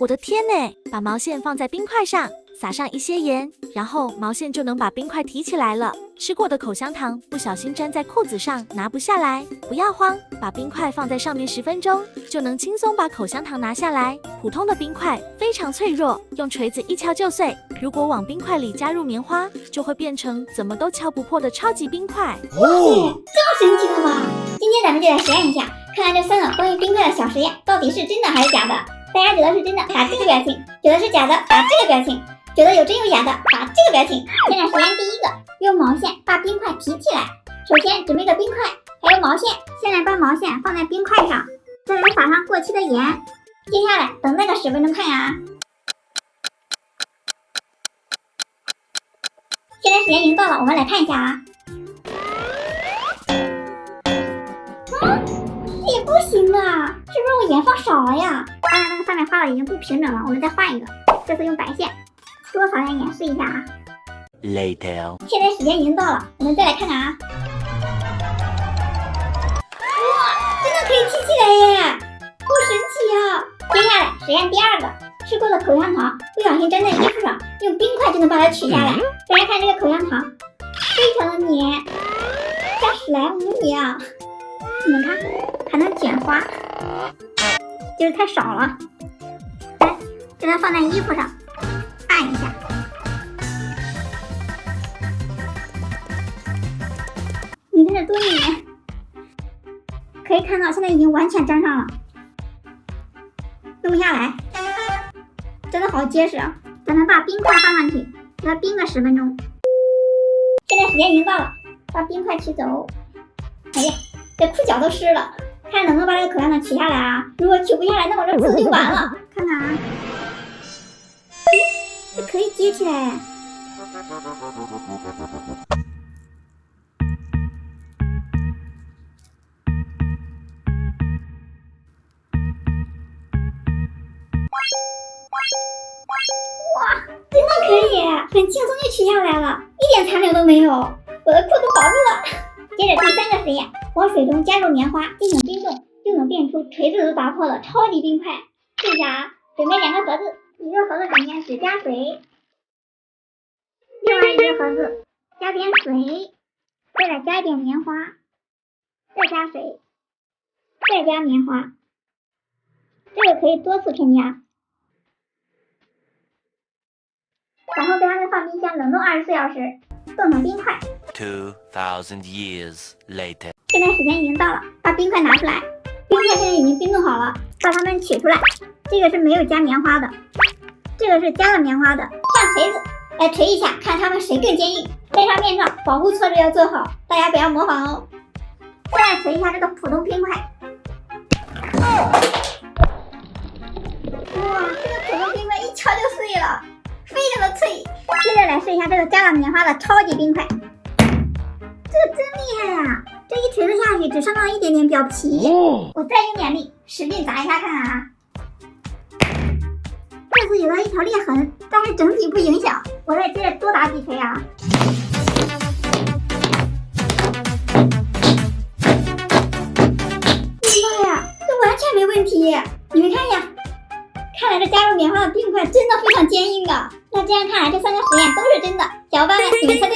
我的天哪！把毛线放在冰块上，撒上一些盐，然后毛线就能把冰块提起来了。吃过的口香糖不小心粘在裤子上，拿不下来，不要慌，把冰块放在上面10分钟，就能轻松把口香糖拿下来。普通的冰块非常脆弱，用锤子一敲就碎。如果往冰块里加入棉花，就会变成怎么都敲不破的超级冰块。哇塞，这么神奇的吗？今天咱们就来实验一下，看看这3个关于冰块的小实验到底是真的还是假的。大家觉得是真的，打这个表情；觉得是假的，打这个表情；觉得有真有假的，打这个表情。现在实验第一个，用毛线把冰块提起来。首先准备个冰块，还有毛线。先来把毛线放在冰块上，再来撒上过期的盐。接下来等那个10分钟看呀。现在时间已经到了，我们来看一下啊。也不行啊，是不是我盐放少了呀？当然那个上面画的已经不平整了，我们再换一个，这次用白线，多撒点盐试一下啊。Later。现在时间已经到了，我们再来看看啊。哇，真的可以提起来耶，好神奇啊！接下来实验第2个，吃过的口香糖不小心粘在衣服上，用冰块就能把它取下来。大家看这个口香糖，非常的黏，像史莱姆一样。你们看，还能卷花，就是太少了。来，给它放在衣服上，按一下。你看这多黏！可以看到现在已经完全粘上了，弄不下来，真的好结实啊！咱们把冰块放上去，给它冰个10分钟。现在时间已经到了，把冰块取走。哎呀！这裤脚都湿了，看能不能把这个口香糖取下来啊！如果取不下来，那我这裤子就完了。看看啊，这可以接起来。哇，真的可以，很轻松就取下来了，一点残留都没有，我的裤子保住了。接着第3个实验，往水中加入棉花进行冰冻，就能变出锤子都打破的超级冰块。试一下啊，准备2个盒子，一个盒子里面只加水，另外一个盒子加点水，再来加一点棉花，再加水，再加棉花。这个可以多次添加，然后将它们放冰箱冷冻24小时，冻成冰块。2000 years later。现在时间已经到了，把冰块拿出来。冰块现在已经冰冻好了，把它们取出来。这个是没有加棉花的，这个是加了棉花的。上锤子来锤一下，看它们谁更坚硬。戴上面罩，保护措施要做好，大家不要模仿哦。再来锤一下这个普通冰块。哇，这个普通冰块一敲就碎了，非常的脆。接着来试一下这个加了棉花的超级冰块。这真厉害呀！这一锤子下去只伤到了一点点表皮。我再用点力，使劲砸一下看看啊！这次有了一条裂痕，但是整体不影响。我再接着多打几锤啊！妈呀，这完全没问题！你们看一下，看来这加入棉花的冰块真的非常坚硬啊！那这样看来，这3个实验都是真的。小伙伴们，你们猜